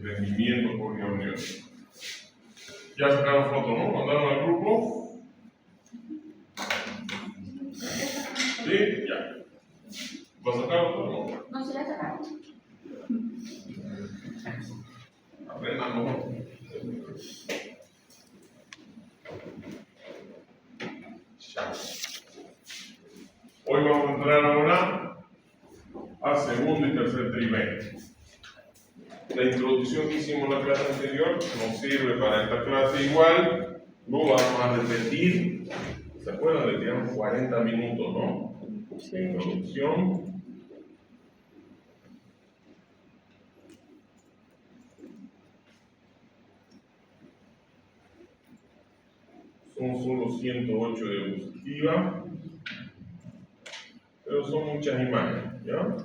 rendimiento por reunión. Ya sacaron fotos, ¿no? ¿Mandaron al grupo? ¿Sí? Ya. ¿Va a sacar foto o no? No se la sacaron. Aprendan mejor. Hoy vamos a entrar ahora a segundo y tercer trimestre. La introducción que hicimos en la clase anterior nos sirve para esta clase igual. Lo vamos a repetir. ¿Se acuerdan? Le tiramos 40 minutos, ¿no? Sí. Introducción. Son solo 108 de diapositiva, pero son muchas imágenes, ¿ya?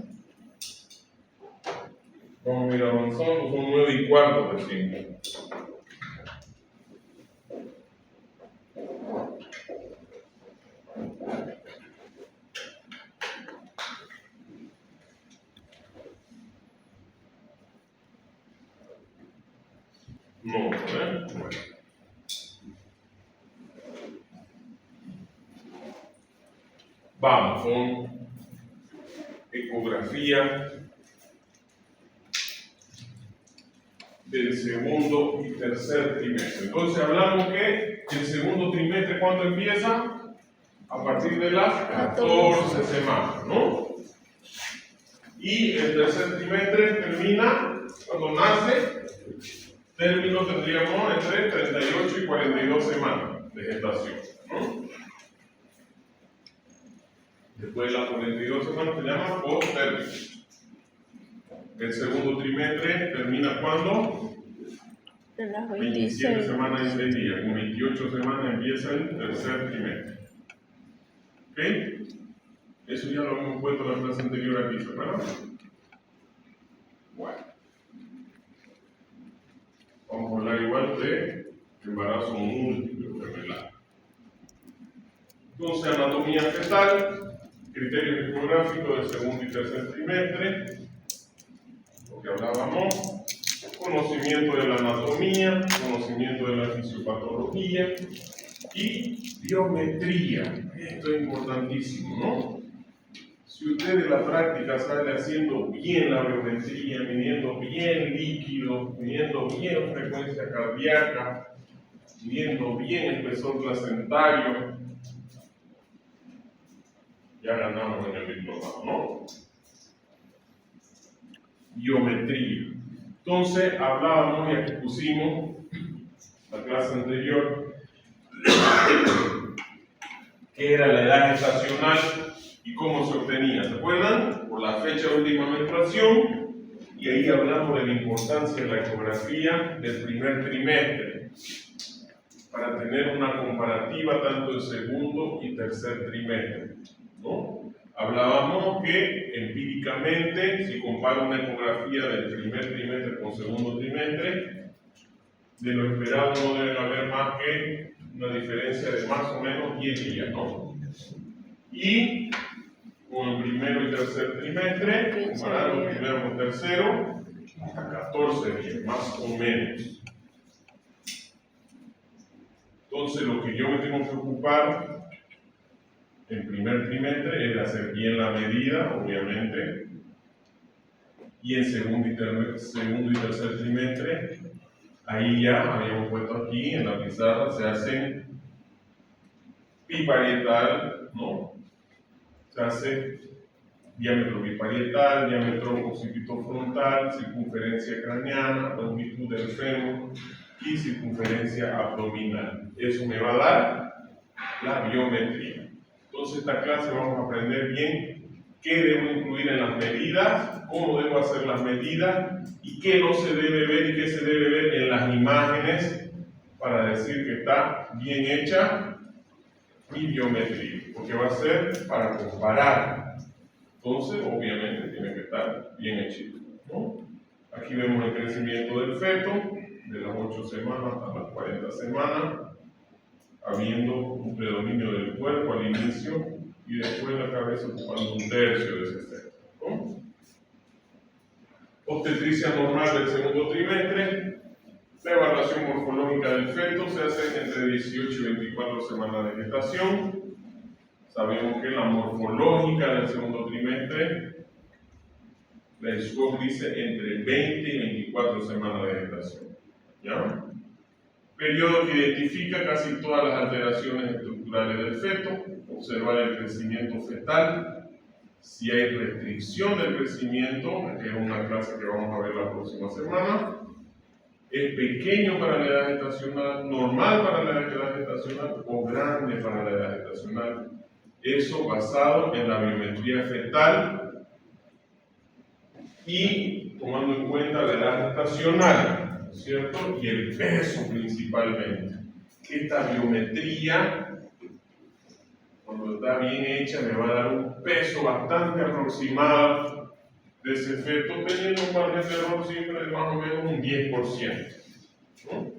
Vamos a ir avanzando, son 9:15 recién. No, ¿eh? Bueno. Vamos con ecografía del segundo y tercer trimestre. Entonces hablamos que el segundo trimestre, ¿cuándo empieza? A partir de las 14 semanas, ¿no? Y el tercer trimestre termina cuando nace. Término tendríamos entre 38 y 42 semanas de gestación, ¿no? Después de las 42 semanas se llama post-término. El segundo trimestre termina ¿cuándo? De las 27 26. semanas y 6 días. Con 28 semanas empieza el tercer trimestre. ¿Ok? Eso ya lo hemos puesto en la clase anterior aquí, ¿se acuerdan? Bueno. Vamos a hablar igual de embarazo múltiple revelar. Entonces, anatomía fetal, criterios ecográficos del segundo y tercer trimestre, lo que hablábamos, conocimiento de la anatomía, conocimiento de la fisiopatología y biometría. Esto es importantísimo, ¿no? Si usted de la práctica sale haciendo bien la biometría, midiendo bien líquidos, midiendo bien frecuencia cardíaca, midiendo bien espesor placentario, ya ganamos en el diplomado, ¿no? Biometría. Entonces, hablábamos y aquí pusimos la clase anterior que era la edad gestacional y cómo se obtenía. ¿Se acuerdan? Por la fecha de última menstruación, y ahí hablamos de la importancia de la ecografía del primer trimestre para tener una comparativa tanto en segundo y tercer trimestre, ¿no? Hablábamos que empíricamente, si comparo una ecografía del primer trimestre con segundo trimestre, de lo esperado no debe haber más que una diferencia de más o menos 10 días, ¿no? Y con el primero y tercer trimestre, comparar el primero con el tercero, hasta 14 días, más o menos. Entonces, lo que yo me tengo que ocupar en primer trimestre es de hacer bien la medida, obviamente, y en segundo y tercer trimestre, ahí ya habíamos puesto aquí en la pizarra, se hacen biparietal, ¿no? Se hace diámetro biparietal, diámetro occipitofrontal, circunferencia craneana, longitud del fémur y circunferencia abdominal. Eso me va a dar la biometría. Entonces, esta clase vamos a aprender bien qué debo incluir en las medidas, cómo debo hacer las medidas y qué no se debe ver y qué se debe ver en las imágenes para decir que está bien hecha mi biometría, porque va a ser para comparar. Entonces, obviamente, tiene que estar bien hechito, ¿no? Aquí vemos el crecimiento del feto, de las 8 semanas hasta las 40 semanas, habiendo un predominio del cuerpo al inicio y después la cabeza ocupando un tercio de ese feto, ¿no? Obstetricia normal del segundo trimestre. La evaluación morfológica del feto se hace entre 18 y 24 semanas de gestación. Sabemos que la morfológica del segundo trimestre, la SCOP dice entre 20 y 24 semanas de gestación. ¿Ya? Periodo que identifica casi todas las alteraciones estructurales del feto, observar el crecimiento fetal, si hay restricción del crecimiento, que es una clase que vamos a ver la próxima semana, es pequeño para la edad gestacional, normal para la edad gestacional o grande para la edad gestacional. Eso basado en la biometría fetal y tomando en cuenta la edad gestacional, ¿cierto? Y el peso principalmente. Esta biometría, cuando está bien hecha, me va a dar un peso bastante aproximado de ese feto, teniendo un margen de error siempre de más o menos un 10%. ¿No?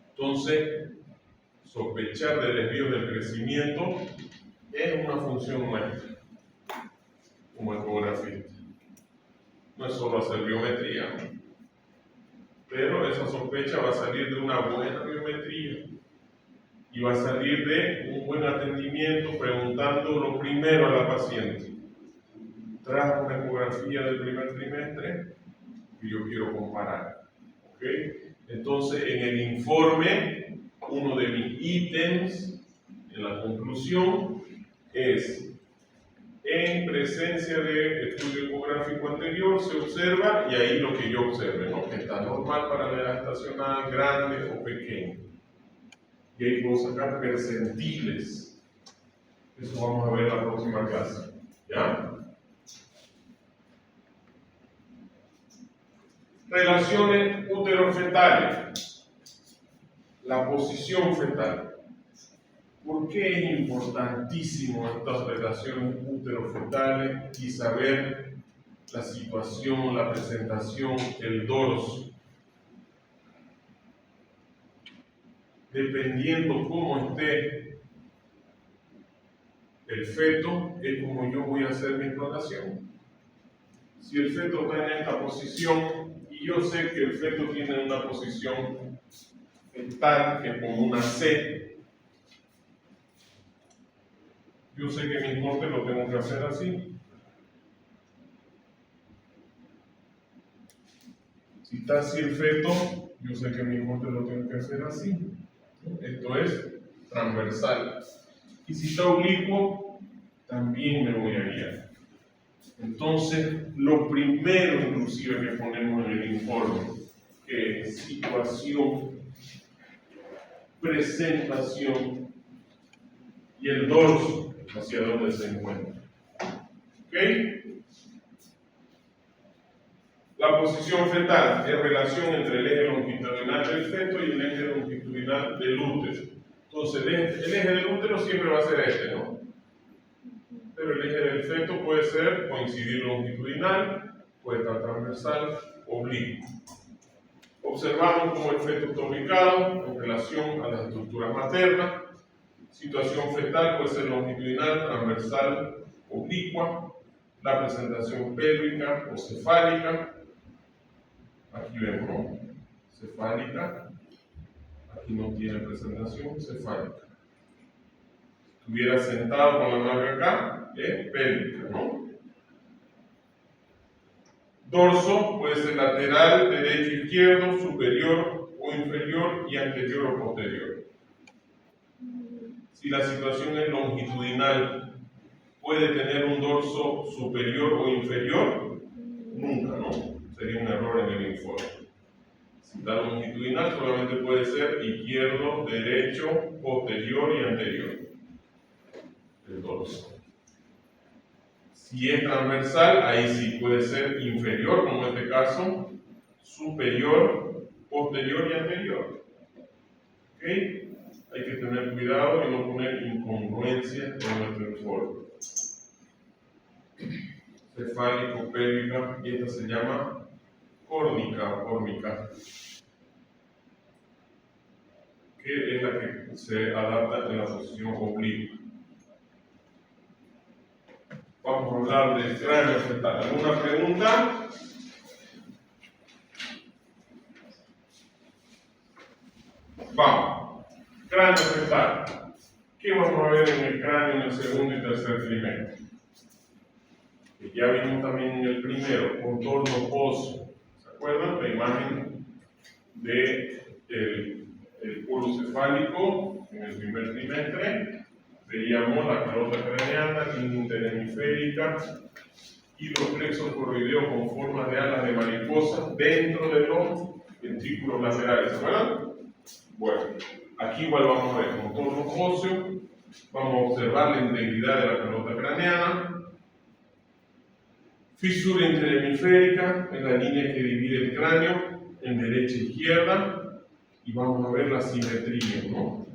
Entonces, sospechar de desvío del crecimiento es una función nuestra como ecografista. No es solo hacer biometría, ¿no? Pero esa sospecha va a salir de una buena biometría y va a salir de un buen atendimiento preguntando lo primero a la paciente. Trajo una ecografía del primer trimestre y yo quiero comparar. ¿Ok? Entonces, en el informe, uno de mis ítems en la conclusión es: en presencia de estudio ecográfico anterior se observa, y ahí lo que yo observe, ¿no? Que está normal para la edad estacional, grande o pequeño. Y ahí puedo sacar percentiles. Eso vamos a ver en la próxima clase. ¿Ya? Relaciones útero-fetales. La posición fetal. ¿Por qué es importantísimo estas relaciones útero-fetales y saber la situación, la presentación, el dorso? Dependiendo cómo esté el feto, es como yo voy a hacer mi exploración. Si el feto está en esta posición y yo sé que el feto tiene una posición fetal que es como una C, yo sé que mi corte lo tengo que hacer así. Si está así el feto, yo sé que mi corte lo tengo que hacer así. Esto es transversal. Y si está oblicuo, también me voy a guiar. Entonces, lo primero inclusive que ponemos en el informe, que es situación, presentación y el dorso hacia donde se encuentra. ¿Ok? La posición fetal es relación entre el eje longitudinal del feto y el eje longitudinal del útero. Entonces, el eje del útero siempre va a ser este, ¿no? Pero el eje del feto puede ser coincidir longitudinal, puede estar transversal, oblicuo. Observamos cómo el feto está ubicado en relación a la estructura materna. Situación fetal puede ser longitudinal, transversal, oblicua. La presentación pélvica o cefálica. Aquí vemos, ¿no? Cefálica. Aquí no tiene presentación cefálica. Si estuviera sentado con la nalga acá, es pélvica, ¿no? Dorso puede ser lateral, derecho, izquierdo, superior o inferior y anterior o posterior. Si la situación es longitudinal, ¿puede tener un dorso superior o inferior? Nunca, ¿no? Sería un error en el informe. Si está longitudinal, solamente puede ser izquierdo, derecho, posterior y anterior. El dorso. Si es transversal, ahí sí puede ser inferior, como en este caso, superior, posterior y anterior. ¿Ok? Hay que tener cuidado y no poner incongruencias en nuestro informe. Cefálico, pélvica, y esta se llama córnica o córnica, que es la que se adapta en la posición oblicua. Vamos a hablar del cráneo fetal. ¿Alguna pregunta? Vamos. Cráneo fetal. ¿Qué vamos a ver en el cráneo en el segundo y tercer trimestre? Que ya vimos también en el primero, contorno óseo. ¿Se acuerdan? La imagen del polo cefálico en el primer trimestre. Veíamos la calota craneana, línea interhemisférica y los plexos coroideos con forma de alas de mariposa dentro de los ventrículos laterales. ¿Se acuerdan? Bueno, aquí igual vamos a ver contorno óseo, vamos a observar la integridad de la calota craneana, fisura interhemisférica en la línea que divide el cráneo en derecha e izquierda, y vamos a ver la simetría, ¿no?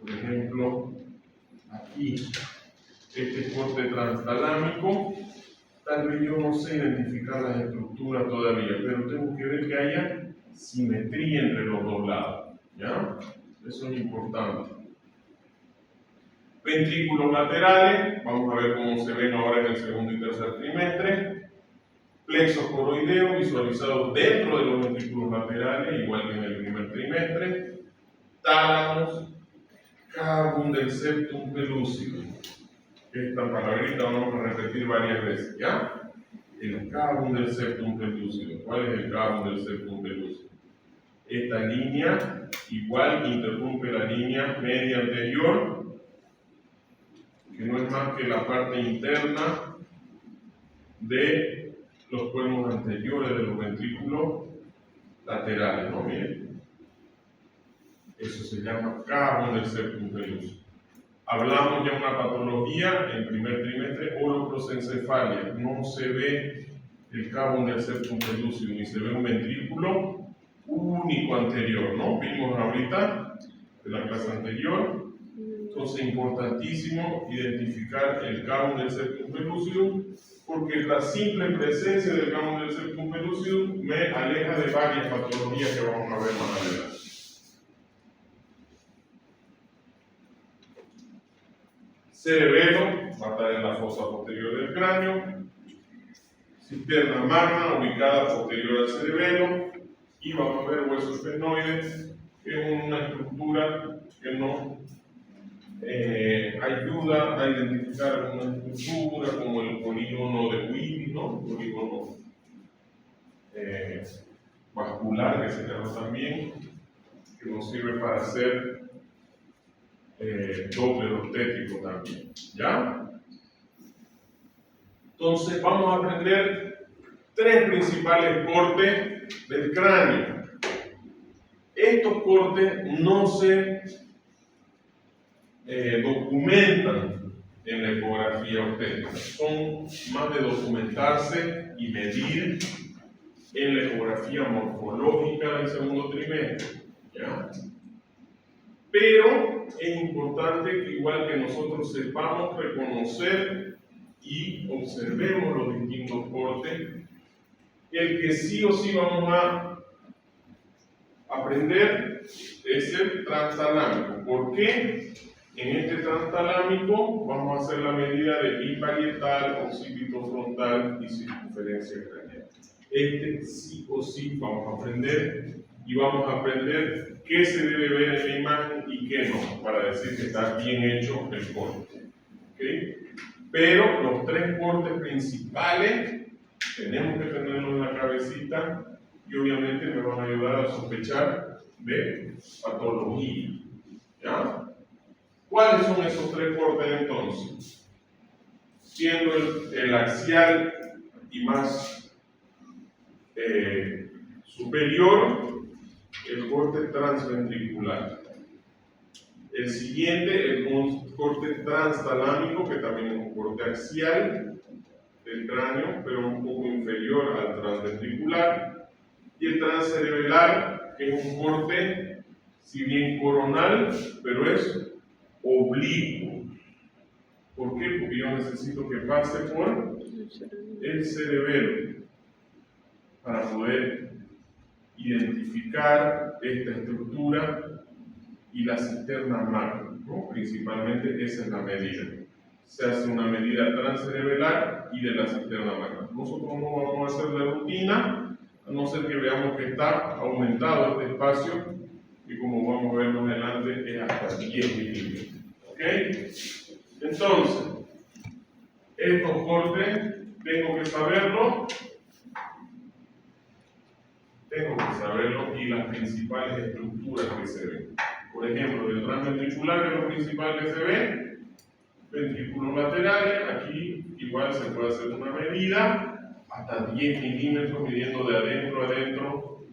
Por ejemplo, aquí, este corte transtalámico, tal vez yo no sé identificar las estructuras todavía, pero tengo que ver que haya simetría entre los dos lados, ¿ya? Eso es importante. Ventrículos laterales, vamos a ver cómo se ven ahora en el segundo y tercer trimestre. Plexos coroideos visualizados dentro de los ventrículos laterales, igual que en el primer trimestre. Tálamos, cavum del septum pelúcido. Esta palabrita vamos a repetir varias veces, ¿ya? El cavum del septum pelúcido. ¿Cuál es el cavum del septum pelúcido? Esta línea igual interrumpe la línea media anterior, que no es más que la parte interna de los cuernos anteriores de los ventrículos laterales, ¿no? Miren, eso se llama cavum del septum pelúcido. Hablamos ya de una patología en primer trimestre, holoprosencefalia. No se ve el cavum del septum pelúcido ni se ve un ventrículo único anterior, ¿no? Vimos ahorita de la clase anterior. Entonces, importantísimo identificar el cavum del septum pelúcido, porque la simple presencia del cavum del septum pelúcido me aleja de varias patologías que vamos a ver más adelante. Cerebelo, va a estar en la fosa posterior del cráneo. Cisterna magna, ubicada posterior al cerebelo. Y vamos a ver hueso esfenoide, que es una estructura que nos ayuda a identificar alguna estructura como el polígono de Whitney, ¿no? El polígono vascular, que se llama también, que nos sirve para hacer doble ortético también, ¿ya? Entonces vamos a aprender tres principales cortes del cráneo. Estos cortes no se documentan en la ecografía ortética, son más de documentarse y medir en la ecografía morfológica del segundo trimestre, ¿ya? Pero es importante que igual que nosotros sepamos reconocer y observemos los distintos cortes, el que sí o sí vamos a aprender es el transtalámico. ¿Por qué? En este transtalámico vamos a hacer la medida de biparietal, occipito frontal y circunferencia craneal. Este sí o sí vamos a aprender, y vamos a aprender qué se debe ver en la imagen y qué no, para decir que está bien hecho el corte. ¿Okay? Pero los tres cortes principales tenemos que tenerlos en la cabecita y obviamente me van a ayudar a sospechar de patología, ¿ya? ¿Cuáles son esos tres cortes entonces? Siendo el axial y más superior, el corte transventricular. El siguiente, el corte transtalámico, que también es un corte axial del cráneo, pero un poco inferior al transventricular. Y el transcerebelar, que es un corte, si bien coronal, pero es oblicuo. ¿Por qué? Porque yo necesito que pase por el cerebelo para poder identificar esta estructura y la cisterna magna, ¿no? Principalmente esa es la medida. se hace una medida transcerebelar y de la cisterna magna. Nosotros no vamos a hacer la rutina, a no ser que veamos que está aumentado este espacio, y como vamos a ver más adelante, es hasta 10 milímetros. ¿Ok? Entonces, estos cortes, tengo que saberlo, y las principales estructuras que se ven. Por ejemplo, del transventricular es lo principal que se ve, ventrículos laterales, aquí igual se puede hacer una medida, hasta 10 milímetros, midiendo de adentro a adentro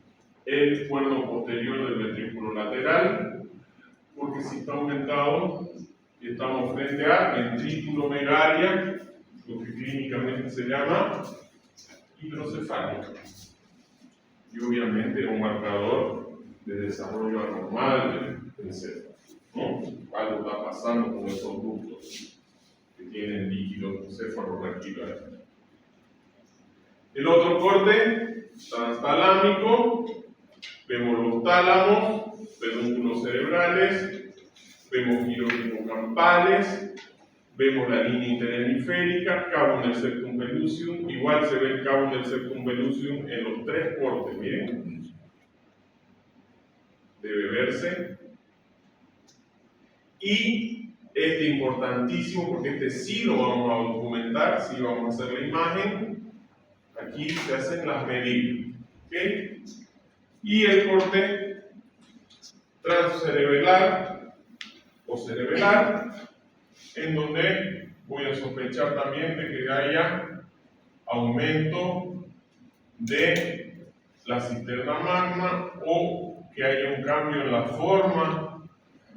el cuerno posterior del ventrículo lateral, porque si está aumentado, estamos frente a ventriculomegalia, lo que clínicamente se llama hidrocefalia. Y obviamente un marcador de desarrollo anormal del céfalo, ¿no? Algo está pasando con esos ductos que tienen líquido cefalorraquídeo. El otro corte transtalámico, vemos los tálamos, pedúnculos cerebrales, vemos giros hipocampales, vemos la línea interhemisférica, cabo del septum pellucidum, igual se ve el cabo del septum pellucidum en los tres cortes, miren. Debe verse. Y este importantísimo, porque este sí lo vamos a documentar, sí vamos a hacer la imagen. Aquí se hacen las medidas. ¿Okay? Y el corte transcerebelar o cerebelar, en donde voy a sospechar también de que haya aumento de la cisterna magna o que haya un cambio en la forma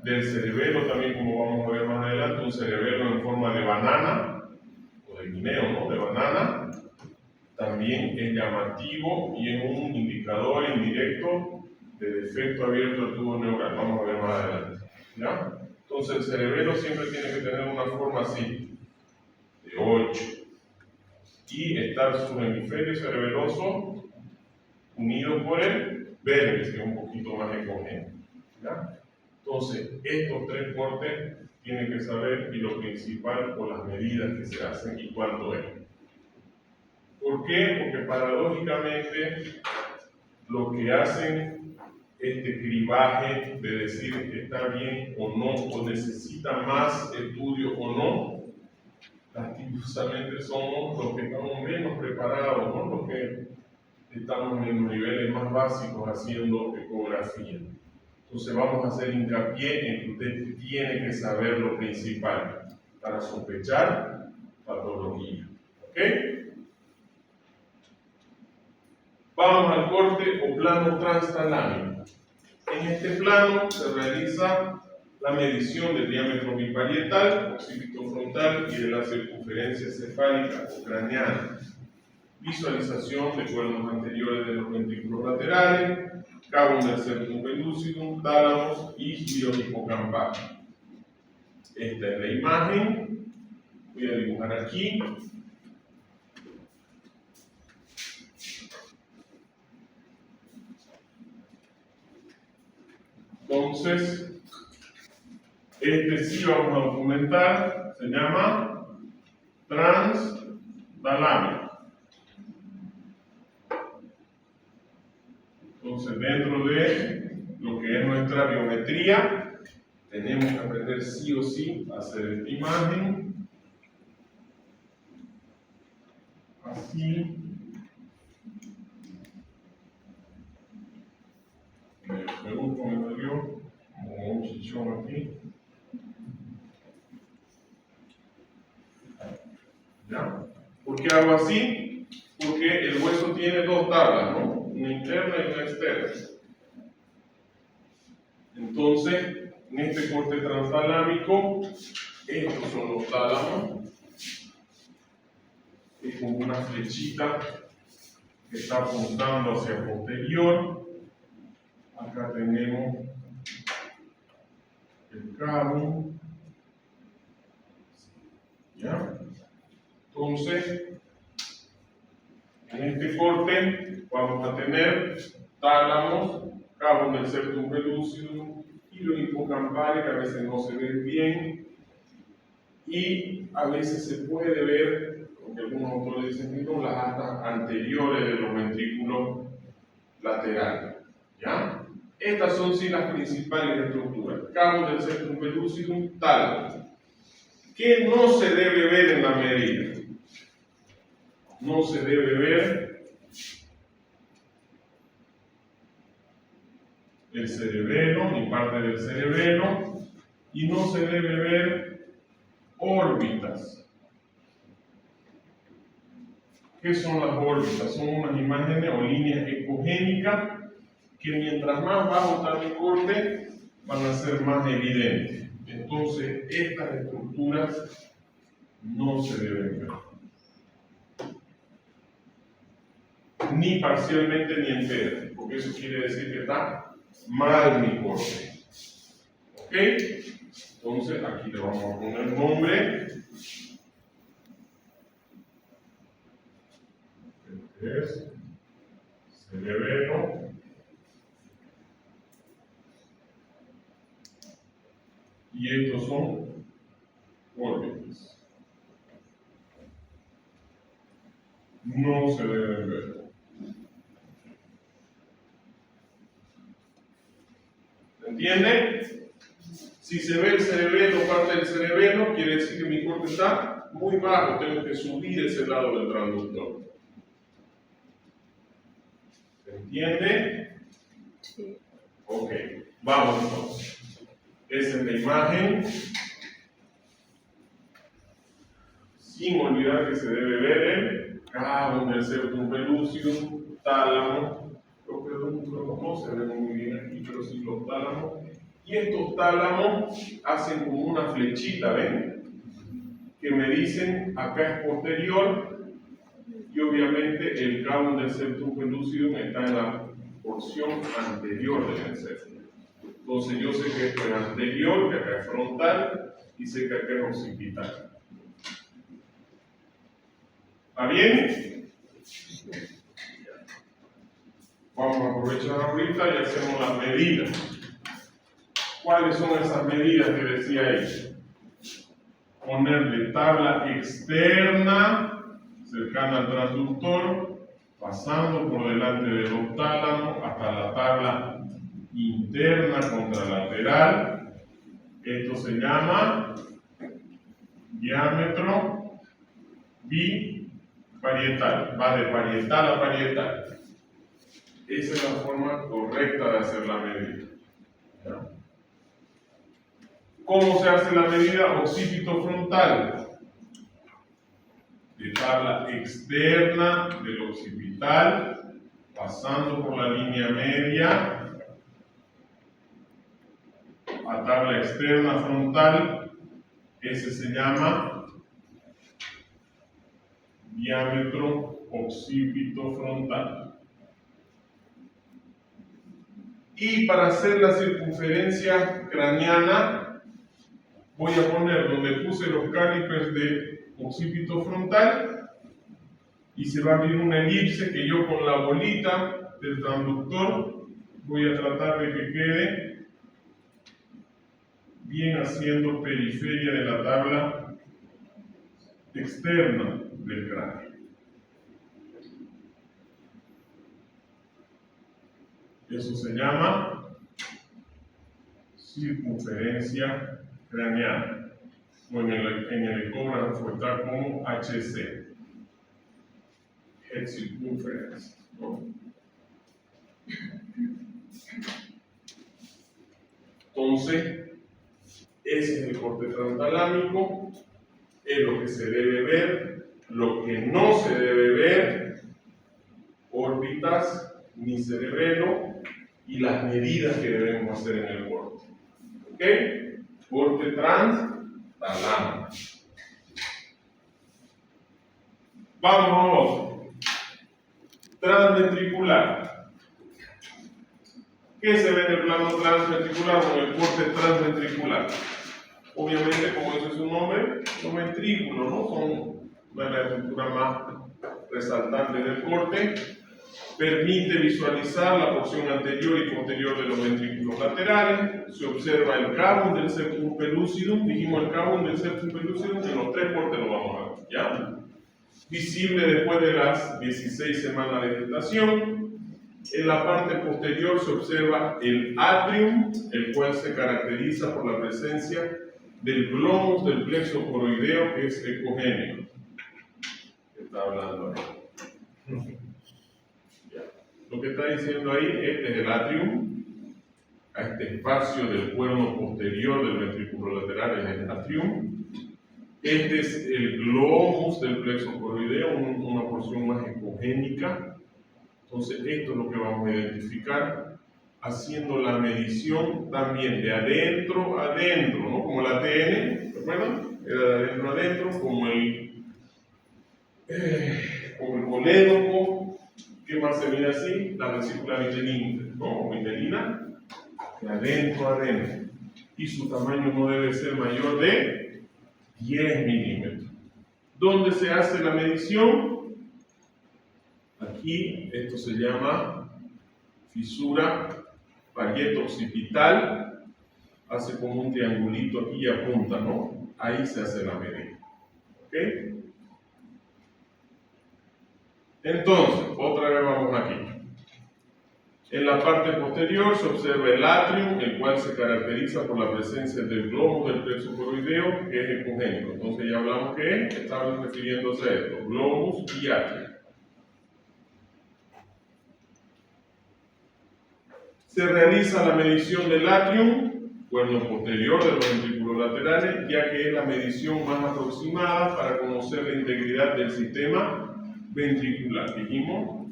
del cerebelo, también como vamos a ver más adelante, un cerebelo en forma de banana o de guineo, ¿no? De banana, también es llamativo y es un indicador indirecto de defecto abierto del tubo neural. Vamos a ver más adelante, ¿ya? Entonces el cerebelo siempre tiene que tener una forma así, de 8, y estar su hemisferio cerebeloso unido por el vértice, que es un poquito más ecogénico, ¿ya? Entonces, estos tres cortes tienen que saber, y lo principal, por las medidas que se hacen y cuánto es. ¿Por qué? Porque paradójicamente lo que hacen este cribaje de decir que está bien o no, o necesita más estudio o no, lastimosamente somos los que estamos menos preparados, ¿no? Los que estamos en los niveles más básicos haciendo ecografía. Entonces vamos a hacer hincapié en que usted tiene que saber lo principal para sospechar patología. ¿Ok? Vamos al corte o plano transtalámico. En este plano se realiza la medición del diámetro biparietal, occipito frontal y de la circunferencia cefálica o craneana. Visualización de cuernos anteriores de los ventrículos laterales, cabo del septum pellucidum, tálamos y giros hipocampales. Esta es la imagen. Voy a dibujar aquí. Entonces, este sí vamos a documentar, se llama transtalámico. Entonces, dentro de lo que es nuestra biometría, tenemos que aprender sí o sí a hacer esta imagen. Así. Me salió como un chichón aquí. ¿Ya? ¿Por qué hago así? Porque el hueso tiene dos tablas, ¿no? Una interna y una externa. Entonces, en este corte transtalámico, estos son los tálamos. Es como una flechita que está apuntando hacia posterior. Acá tenemos el cabo. ¿Ya? Entonces, en este corte vamos a tener tálamos, cabo del septum pellucidum y los hipocampales, que a veces no se ven bien, y a veces se puede ver, porque algunos autores dicen que no, las astas anteriores de los ventrículos laterales. ¿Ya? Estas son sí las principales estructuras. Cabo del septum pellucidum, tálamo. ¿Qué no se debe ver en la medida? No se debe ver el cerebelo, ni parte del cerebelo, y no se debe ver órbitas. ¿Qué son las órbitas? Son unas imágenes o líneas ecogénicas que mientras más bajo está mi corte, van a ser más evidentes. Entonces, estas estructuras no se deben ver. Ni parcialmente ni entera, porque eso quiere decir que está mal mi corte. ¿Ok? Entonces, aquí le vamos a poner nombre. Este es cerebelo. Y estos son órbitas. No se deben ver. ¿Se entiende? Si se ve el cerebelo, parte del cerebelo, quiere decir que mi corte está muy bajo, tengo que subir ese lado del transductor. ¿Se entiende? Sí. Ok, vamos entonces. Esa es la imagen. Sin olvidar que se debe ver el cabo del septum pellucidum, tálamo. Los pedúnculos no se ven muy bien aquí, pero sí los tálamos. Y estos tálamos hacen como una flechita, ¿ven? Que me dicen acá es posterior y obviamente el cabo del septum pellucidum está en la porción anterior del encéfalo. Entonces yo sé que esto es anterior, que acá es frontal y sé que acá es occipital. ¿Está bien? Vamos a aprovechar ahorita y hacemos las medidas. ¿Cuáles son esas medidas que decía ella? Ponerle tabla externa cercana al transductor, pasando por delante de los tálamos hasta la tabla interna contralateral. Esto se llama diámetro biparietal, va de parietal a parietal. Esa es la forma correcta de hacer la medida. ¿Ya? ¿Cómo se hace la medida? Occipito frontal. De tabla externa del occipital, pasando por la línea media, a tabla externa frontal, ese se llama diámetro occipito frontal. Y para hacer la circunferencia craneana, voy a poner donde puse los cálipers de occipito frontal y se va a abrir una elipse que yo con la bolita del transductor voy a tratar de que quede bien haciendo periferia de la tabla externa del cráneo. Eso se llama circunferencia craneana. O en el ecógrafo está como HC, Head Circumference, ¿no? Entonces, ese es el corte transtalámico, es lo que se debe ver, lo que no se debe ver, órbitas ni cerebelo y las medidas que debemos hacer en el corte. ¿Ok? Corte transtalámico. Vamos a otro. Transventricular. ¿Qué se ve en el plano transventricular o en el corte transventricular? Obviamente, como dice su nombre, los ventrículos, ¿no? Son una de las estructuras más resaltantes del corte. Permite visualizar la porción anterior y posterior de los ventrículos laterales. Se observa el cavum del septum pellucidum. Dijimos el cavum del septum pellucidum, en los tres cortes lo vamos a ver, ¿ya? Visible después de las 16 semanas de gestación. En la parte posterior se observa el atrium, el cual se caracteriza por la presencia del glomus del plexo coroideo, que es ecogénico. ¿Qué está hablando ahí? Lo que está diciendo ahí, este es el atrium, a este espacio del cuerno posterior del ventrículo lateral es el atrium. Este es el glomus del plexo coroideo, una porción más ecogénica. Entonces, esto es lo que vamos a identificar haciendo la medición también de adentro a adentro, ¿no? Como el ADN, ¿recuerdan? Era de adentro a adentro, como el colédoco. ¿Qué más se mide así? La vesícula mitelina, ¿no? Mitelina, de adentro a adentro. Y su tamaño no debe ser mayor de 10 milímetros. ¿Dónde se hace la medición? Aquí, esto se llama fisura parieto-occipital. Hace como un triangulito aquí y apunta, ¿no? Ahí se hace la medida. ¿Ok? Entonces, otra vez vamos aquí. En la parte posterior se observa el atrium, el cual se caracteriza por la presencia del glomus del plexo coroideo, que es ecogénico. Entonces ya hablamos que estamos refiriéndose a esto, glomus y atrium. Se realiza la medición del atrium, cuerno posterior de los ventrículos laterales, ya que es la medición más aproximada para conocer la integridad del sistema ventricular. Dijimos,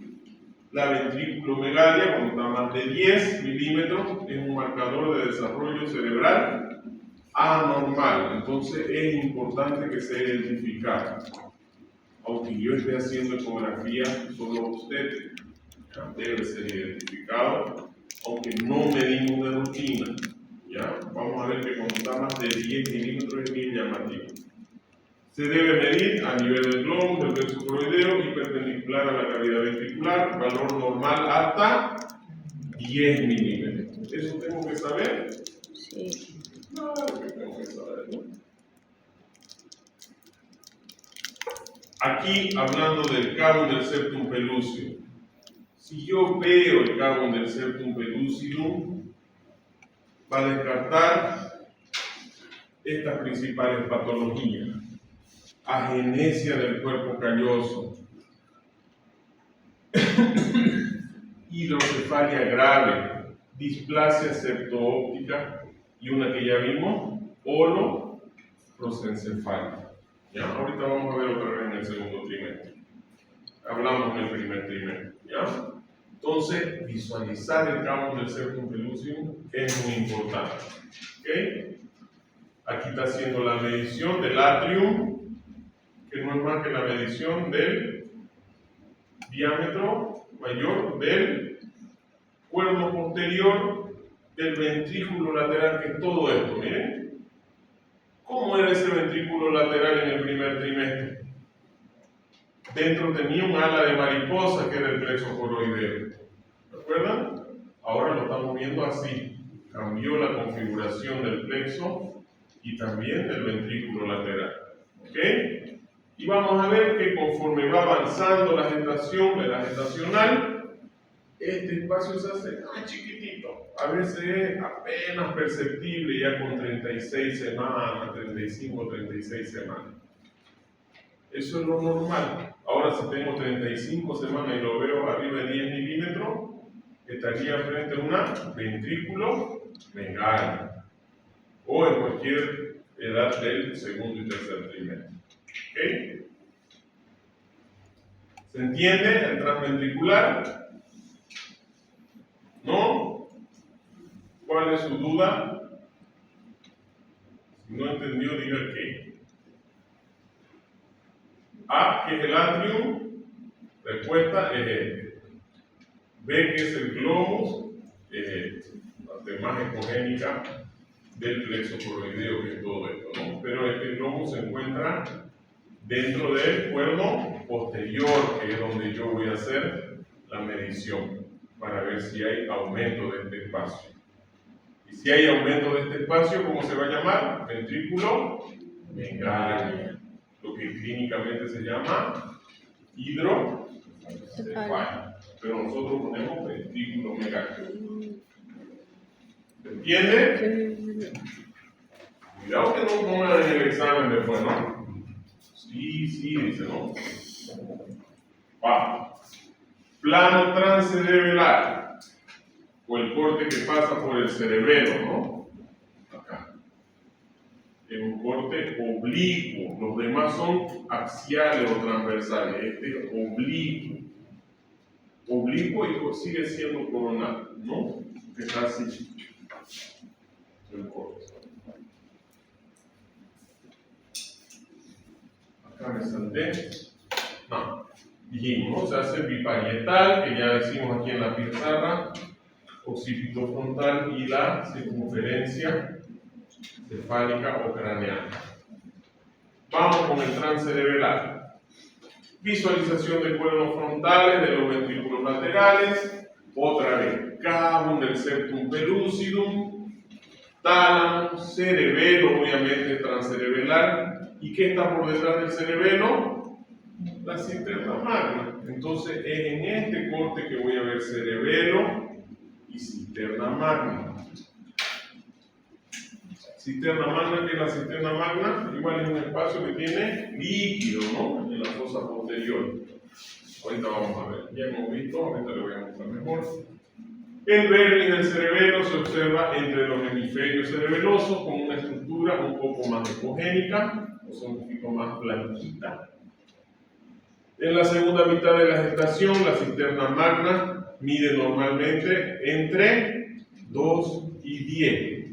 la ventriculomegalia, cuando está más de 10 milímetros, es un marcador de desarrollo cerebral anormal. Entonces es importante que sea identificado. Aunque yo esté haciendo ecografía solo obstétrica, debe ser identificado, aunque no medimos de rutina. ¿Ya? Vamos a ver que cuando está más de 10 milímetros es bien llamativo. Se debe medir a nivel del glomus, del plexo coroideo y perpendicular a la cavidad ventricular, valor normal hasta 10 milímetros. ¿Eso tengo que saber? Sí. No, que tengo que saber, ¿no? Aquí, hablando del cavum del septum pellucidum. Si yo veo el cavum del septum pellucidum, va a descartar estas principales patologías. Agenesia del cuerpo calloso, hidrocefalia grave, displasia septo-óptica y una que ya vimos, holoprosencefalia. ¿Ya? Ahorita vamos a ver otra vez en el segundo trimestre. Hablamos en el primer trimestre. ¿Ya? Entonces, visualizar el cavum del septum pellucidum es muy importante. ¿Okay? Aquí está haciendo la medición del atrium, que no es más que la medición del diámetro mayor del cuerno posterior del ventrículo lateral, que es todo esto. Miren, ¿cómo era ese ventrículo lateral en el primer trimestre? Dentro tenía un ala de mariposa, que era el plexo coroideo. ¿Recuerdan? Ahora lo estamos viendo así. Cambió la configuración del plexo y también del ventrículo lateral. ¿Ok? Y vamos a ver que conforme va avanzando la gestación, la gestacional, este espacio se hace más chiquitito. A veces es apenas perceptible ya con 36 semanas, 35, 36 semanas. Eso es lo normal. Ahora, si tengo 35 semanas y lo veo arriba de 10 milímetros, estaría frente a una ventriculomegalia o en cualquier edad del segundo y tercer trimestre. ¿Okay? ¿Se entiende el transventricular? ¿No? ¿Cuál es su duda? Si no entendió, diga qué. A, que es el atrium, respuesta es este. B, que es el glomus, es este. La parte más ecogénica del plexo coroideo, que es todo esto, ¿no? Pero este glomus se encuentra dentro del cuerno posterior, que es donde yo voy a hacer la medición para ver si hay aumento de este espacio. Y si hay aumento de este espacio, ¿cómo se va a llamar? Ventrículo megalia, lo que clínicamente se llama hidrocefalia, pero nosotros ponemos ventrículo megalia. ¿Se entiende? Cuidado que no pongan en el examen después, ¿no? Sí, dice, ¿no? Plano transcerebelar, o el corte que pasa por el cerebelo, ¿no? Acá. Es un corte oblicuo, los demás son axiales o transversales, este es oblicuo. Oblicuo y sigue siendo coronal, ¿no? Que está así, el corte. Acá me salté. No. Dijimos, se hace biparietal, que ya decimos aquí en la pizarra, occipito frontal y la circunferencia cefálica o craneal. Vamos con el transcerebelar. Visualización de cuernos frontales, de los ventrículos laterales, otra vez, cavum del septum pellucidum, tálamo, cerebelo, obviamente transcerebelar. ¿Y qué está por detrás del cerebelo? La cisterna magna. Entonces es en este corte que voy a ver cerebelo y cisterna magna. Cisterna magna, ¿qué es la cisterna magna? Igual es un espacio que tiene líquido, ¿no? En la fosa posterior. Ahorita vamos a ver. Ya hemos visto, ahorita le voy a mostrar mejor. El vermis del cerebelo se observa entre los hemisferios cerebelosos con una estructura un poco más ecogénica, o sea, un poquito más blanquita. En la segunda mitad de la gestación, la cisterna magna mide normalmente entre 2 y 10.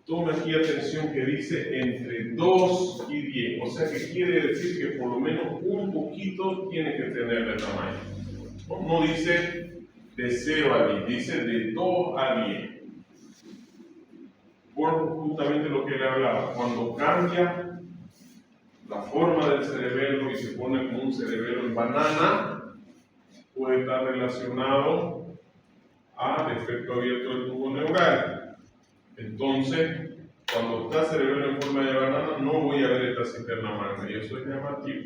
Tome aquí atención que dice entre 2 y 10, o sea que quiere decir que por lo menos un poquito tiene que tener de tamaño. No dice de 0 a 10, dice de 2 a 10. Por justamente lo que le hablaba, cuando cambia la forma del cerebelo y se pone como un cerebelo en banana, puede estar relacionado a defecto abierto del tubo neural. Entonces, cuando está cerebelo en forma de banana, no voy a ver esta cisterna magna, y eso es llamativo.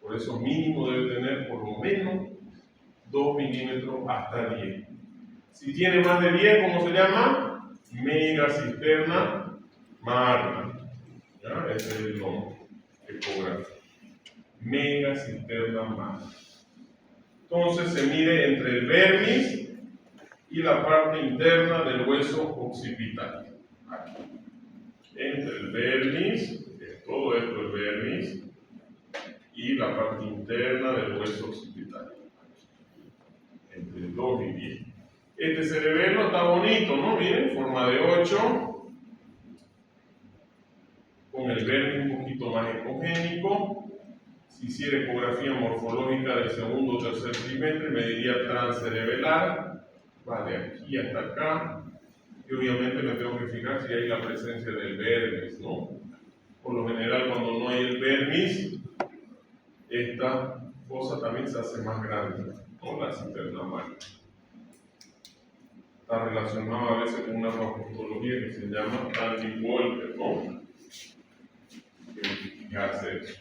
Por eso mínimo debe tener por lo menos 2 milímetros hasta 10. Si tiene más de 10, ¿cómo se llama? Megacisterna magna. ¿Ya? Ese es el nombre ecográfico. Megacisterna magna. Entonces se mide entre el vermis y la parte interna del hueso occipital. Aquí. Entre el vermis, todo esto es vermis, y la parte interna del hueso occipital. Entre 2 y 10. Este cerebelo está bonito, ¿no? Miren, forma de 8, con el vermis un poquito más ecogénico. Si hiciera ecografía morfológica del segundo o tercer trimestre, mediría transcerebelar, va de aquí hasta acá, y obviamente me tengo que fijar si hay la presencia del vermis, ¿no? Por lo general, cuando no hay el vermis, esta fosa también se hace más grande, ¿no? La cisterna magna. Está relacionado a veces con una morfología que se llama Tandy-Walker, ¿no? Fijarse eso.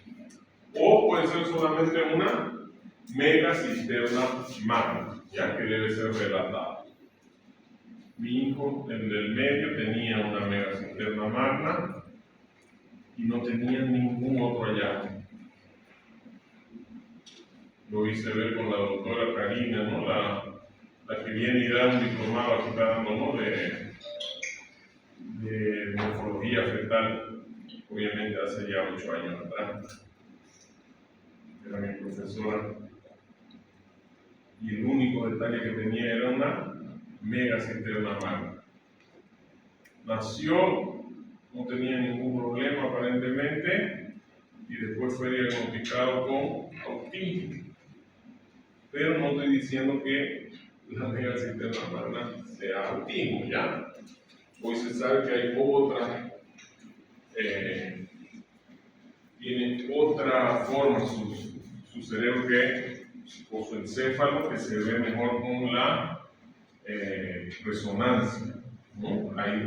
O puede ser solamente una megacisterna magna, ya que debe ser relatada. Mi hijo, el del medio, tenía una megacisterna magna y no tenía ningún otro hallazgo. Lo hice ver con la doctora Karina, ¿no? La que viene y da un diplomado aquí está dando, ¿no? de morfología fetal, obviamente hace ya 8 años atrás. Era mi profesora. Y el único detalle que tenía era una megacisterna magna. Nació, no tenía ningún problema aparentemente, y después fue diagnosticado con autismo. Pero no estoy diciendo que la megacisterna magna sea autismo, ¿ya? Hoy se sabe que hay otra, tiene otra forma su cerebro que ozoencéfalo que se ve mejor con la resonancia, ¿no? Hay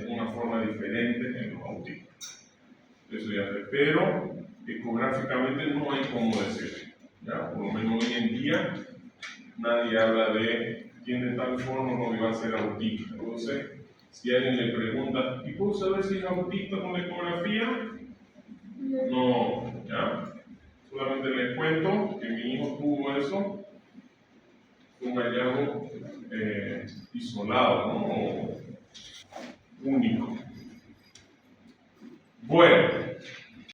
una forma diferente en los autistas. Eso ya sé, pero ecográficamente no hay cómo decirlo. ¿Ya? Por lo menos hoy en día nadie habla de tiene tal forma no va a ser autista. Entonces, si alguien le pregunta, ¿y puedo saber si es autista con la ecografía? No, ¿ya? Solamente les cuento que mi hijo tuvo eso, un hallazgo isolado, ¿no? O único. Bueno,